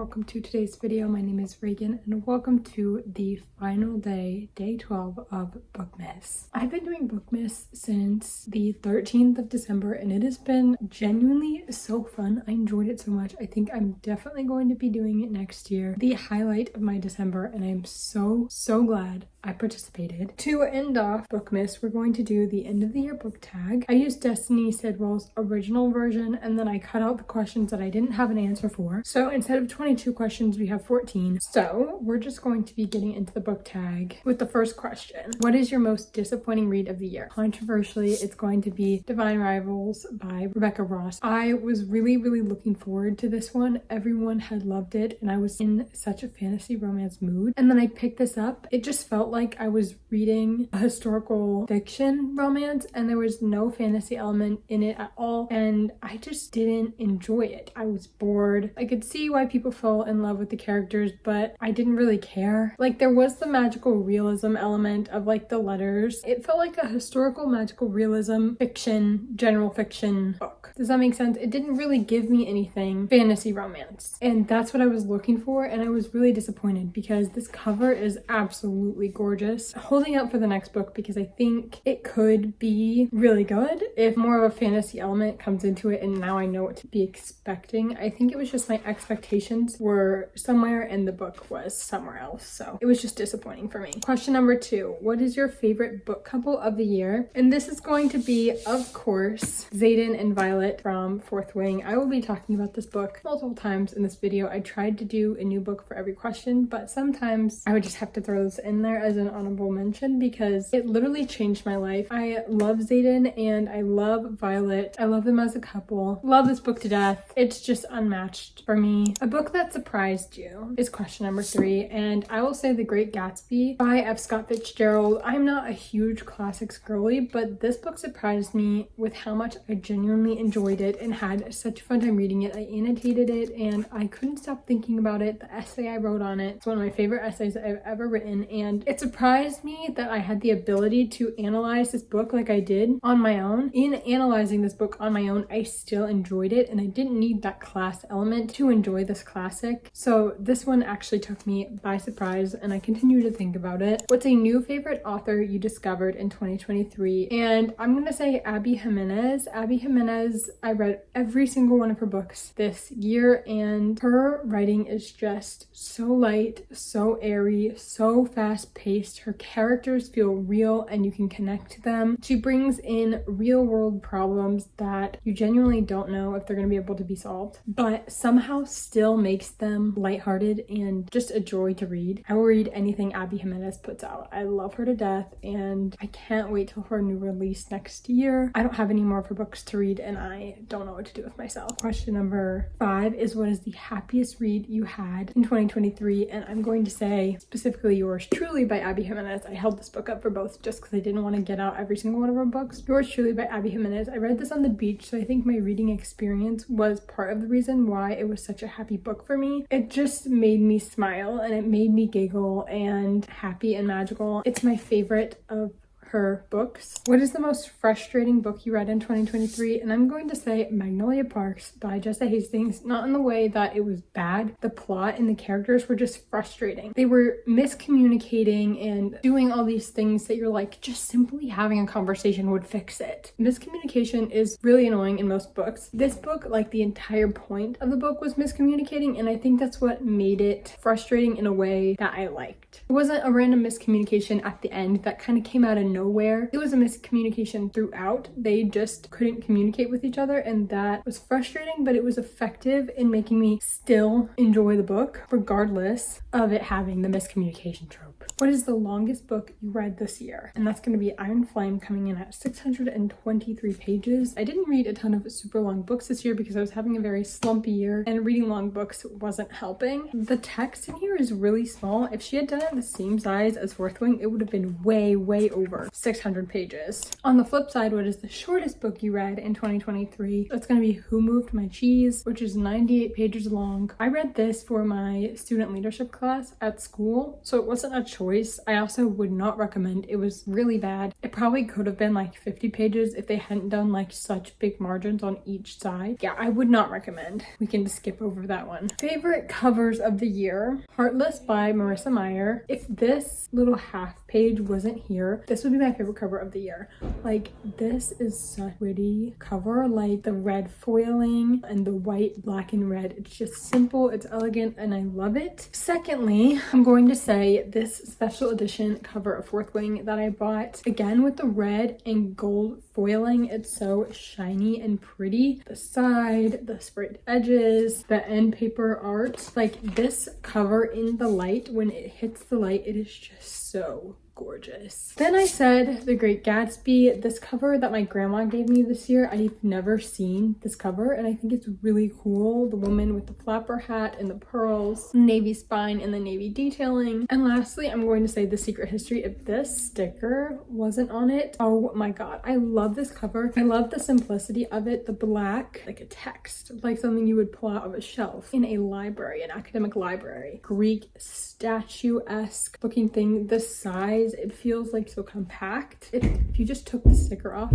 welcome to today's video. My name is Reagan and welcome to the final day, day 12 of BOOKMAS. I've been doing BOOKMAS since the 13th of December and it has been genuinely so fun. I enjoyed it so much. I think I'm definitely going to be doing it next year. The highlight of my December, and I'm so glad I participated. To end off BOOKMAS, we're going to do the end of the year book tag. I used Destiny Sidwell's original version and then I cut out the questions that I didn't have an answer for. So instead of 22 questions, we have 14. So we're just going to be getting into the book tag with the first question. What is your most disappointing read of the year? Controversially, it's going to be Divine Rivals by Rebecca Ross. I was really looking forward to this one. Everyone had loved it and I was in such a fantasy romance mood. And then I picked this up. It just felt like I was reading a historical fiction romance and there was no fantasy element in it at all. And I just didn't enjoy it. I was bored. I could see why people fell in love with the characters, but I didn't really care. Like, there was the magical realism element of like the letters. It felt like a historical magical realism fiction, general fiction book. Does that make sense? It didn't really give me anything fantasy romance. And that's what I was looking for, and I was really disappointed because this cover is absolutely gorgeous. Holding out for the next book because I think it could be really good if more of a fantasy element comes into it, and now I know what to be expecting. I think it was just my expectations were somewhere and the book was somewhere else, so it was just disappointing for me. Question number 2. What is your favorite book couple of the year? And this is going to be, of course, Xaden and Violet from Fourth Wing. I will be talking about this book multiple times in this video. I tried to do a new book for every question, but sometimes I would just have to throw this in there as an honorable mention because it literally changed my life. I love Xaden and I love Violet. I love them as a couple. Love this book to death. It's just unmatched for me. A book that surprised you is question number 3, and I will say The Great Gatsby by F. Scott Fitzgerald. I'm not a huge classics girly, but this book surprised me with how much I genuinely enjoyed it and had such a fun time reading it. I annotated it and I couldn't stop thinking about it. The essay I wrote on it, it's one of my favorite essays I've ever written, and it surprised me that I had the ability to analyze this book like I did on my own. In analyzing this book on my own, I still enjoyed it and I didn't need that class element to enjoy this classic. So this one actually took me by surprise and I continue to think about it. What's a new favorite author you discovered in 2023? And I'm gonna say Abby Jimenez. Abby Jimenez, I read every single one of her books this year and her writing is just so light, so airy, so fast-paced. Her characters feel real and you can connect to them. She brings in real-world problems that you genuinely don't know if they're going to be able to be solved, but somehow still makes them lighthearted and just a joy to read. I will read anything Abby Jimenez puts out. I love her to death and I can't wait till her new release next year. I don't have any more of her books to read and I don't know what to do with myself. Question number 5 is, what is the happiest read you had in 2023? And I'm going to say specifically Yours Truly by Abby Jimenez. I held this book up for both just because I didn't want to get out every single one of her books. Yours Truly by Abby Jimenez. I read this on the beach, so I think my reading experience was part of the reason why it was such a happy book for me. It just made me smile and it made me giggle and happy and magical. It's my favorite of her books. What is the most frustrating book you read in 2023? And I'm going to say Magnolia Parks by Jessa Hastings, not in the way that it was bad. The plot and the characters were just frustrating. They were miscommunicating and doing all these things that you're like, just simply having a conversation would fix it. Miscommunication is really annoying in most books. This book, like the entire point of the book was miscommunicating, and I think that's what made it frustrating in a way that I liked. It wasn't a random miscommunication at the end that kind of came out of nowhere. It was a miscommunication throughout. They just couldn't communicate with each other and that was frustrating, but it was effective in making me still enjoy the book regardless of it having the miscommunication trope. What is the longest book you read this year? And that's going to be Iron Flame, coming in at 623 pages. I didn't read a ton of super long books this year because I was having a very slumpy year and reading long books wasn't helping. The text in here is really small. If she had done it the same size as Fourth Wing, it would have been way over 600 pages. On the flip side, what is the shortest book you read in 2023? It's going to be Who Moved My Cheese, which is 98 pages long. I read this for my student leadership class at school, so it wasn't a choice choice. I also would not recommend. It was really bad. It probably could have been like 50 pages if they hadn't done like such big margins on each side. Yeah, I would not recommend. We can just skip over that one. Favorite covers of the year. Heartless by Marissa Meyer. If this little half page wasn't here, this would be my favorite cover of the year. Like, this is such a pretty cover. Like the red foiling and the white, black, and red. It's just simple, it's elegant, and I love it. Secondly, I'm going to say this special edition cover of Fourth Wing that I bought, again with the red and gold foiling. It's so shiny and pretty. The side, the sprayed edges, the end paper art. Like, this cover in the light, when it hits the light, it is just so gorgeous. Then I said The Great Gatsby, this cover that my grandma gave me this year. I've never seen this cover and I think it's really cool. The woman with the flapper hat and the pearls, navy spine and the navy detailing. And lastly, I'm going to say The Secret History. If this sticker wasn't on it, oh my god, I love this cover. I love the simplicity of it. The black, like a text, like something you would pull out of a shelf in a library, an academic library. Greek statue-esque looking thing. The size, it feels like so compact. If you just took the sticker off.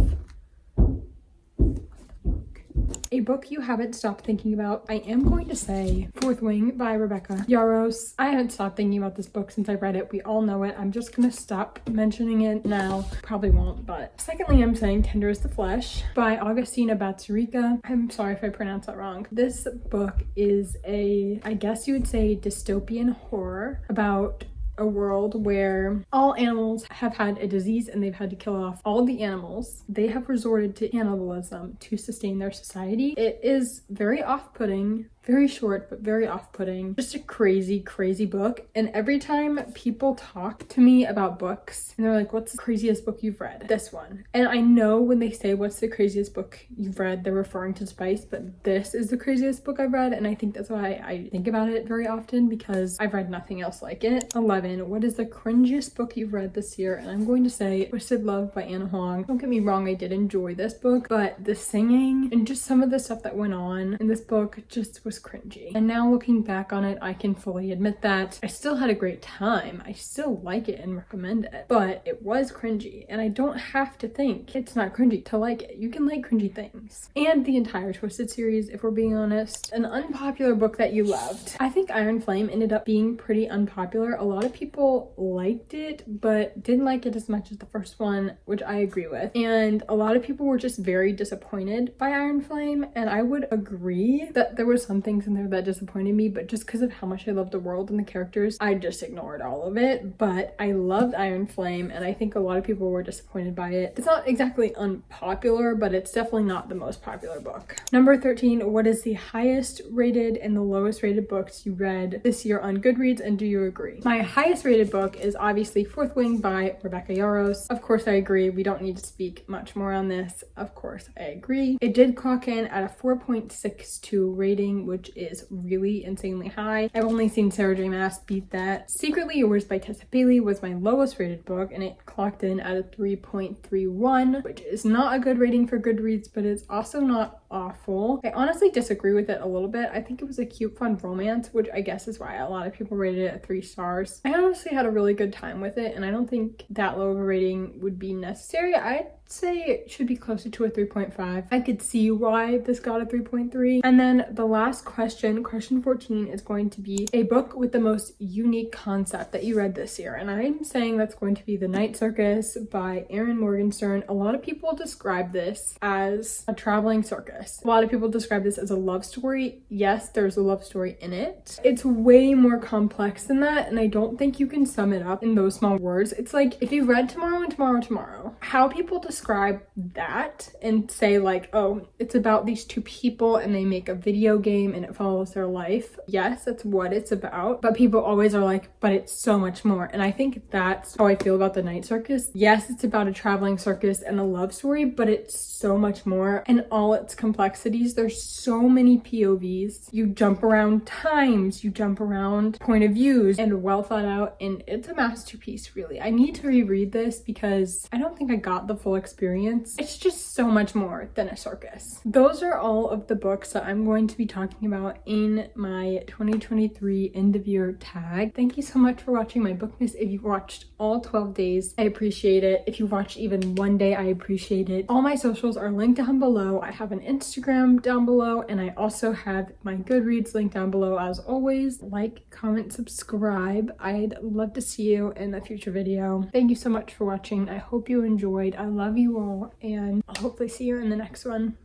A book you haven't stopped thinking about. I am going to say Fourth Wing by Rebecca Yarros. I haven't stopped thinking about this book since I read it. We all know it. I'm just gonna stop mentioning it now. Probably won't, but secondly, I'm saying Tender is the Flesh by Augustina Batsurica. I'm sorry if I pronounced that wrong. This book is a, I guess you would say, dystopian horror about a world where all animals have had a disease and they've had to kill off all the animals. They have resorted to cannibalism to sustain their society. It is very off-putting, very short, but very off-putting. Just a crazy, crazy book. And every time people talk to me about books and they're like, what's the craziest book you've read? This one. And I know when they say, what's the craziest book you've read, they're referring to Spice, but this is the craziest book I've read. And I think that's why I think about it very often, because I've read nothing else like it. 11. What is the cringiest book you've read this year? And I'm going to say Twisted Love by Anna Huang. Don't get me wrong, I did enjoy this book, but the singing and just some of the stuff that went on in this book just was cringy. And now looking back on it, I can fully admit that I still had a great time. I still like it and recommend it, but it was cringy, and I don't have to think it's not cringy to like it. You can like cringy things. And the entire Twisted series, if we're being honest. An unpopular book that you loved. I think Iron Flame ended up being pretty unpopular. A lot of people liked it, but didn't like it as much as the first one, which I agree with. And a lot of people were just very disappointed by Iron Flame, and I would agree that there were some things in there that disappointed me, but just because of how much I loved the world and the characters, I just ignored all of it. But I loved Iron Flame, and I think a lot of people were disappointed by it. It's not exactly unpopular, but it's definitely not the most popular book. Number 13, what is the highest rated and the lowest rated books you read this year on Goodreads, and do you agree? My highest rated book is obviously Fourth Wing by Rebecca Yarros. Of course I agree. We don't need to speak much more on this. Of course I agree. It did clock in at a 4.62 rating, which is really insanely high. I've only seen Sarah J. Maas beat that. Secretly Yours by Tessa Bailey was my lowest rated book, and it clocked in at a 3.31, which is not a good rating for Goodreads, but it's also not awful. I honestly disagree with it a little bit. I think it was a cute, fun romance, which I guess is why a lot of people rated it at 3 stars. I honestly had a really good time with it, and I don't think that low of a rating would be necessary. I'd say it should be closer to a 3.5. I could see why this got a 3.3. And then the last question 14, is going to be a book with the most unique concept that you read this year. And I'm saying that's going to be The Night Circus by Erin Morgenstern. A lot of people describe this as a traveling circus. A lot of people describe this as a love story. Yes, there's a love story in it. It's way more complex than that, and I don't think you can sum it up in those small words. It's like if you read Tomorrow and Tomorrow, how people describe that and say like, oh, it's about these two people and they make a video game and it follows their life. Yes, that's what it's about, but people always are like, but it's so much more. And I think that's how I feel about The Night Circus. Yes, it's about a traveling circus and a love story, but it's so much more, and all its complexities. There's so many POVs. You jump around times, you jump around point of views, and well thought out, and it's a masterpiece, really. I need to reread this because I don't think I got the full experience. It's just so much more than a circus. Those are all of the books that I'm going to be talking about in my 2023 end of year tag. Thank you so much for watching my Bookmas. If you watched all 12 days, I appreciate it. If you watched even one day, I appreciate it. All my socials are linked down below. I have an Instagram down below, and I also have my Goodreads link down below. As always, like, comment, subscribe. I'd love to see you in a future video. Thank you so much for watching. I hope you enjoyed. I love you all, and I'll hopefully see you in the next one.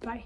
Bye.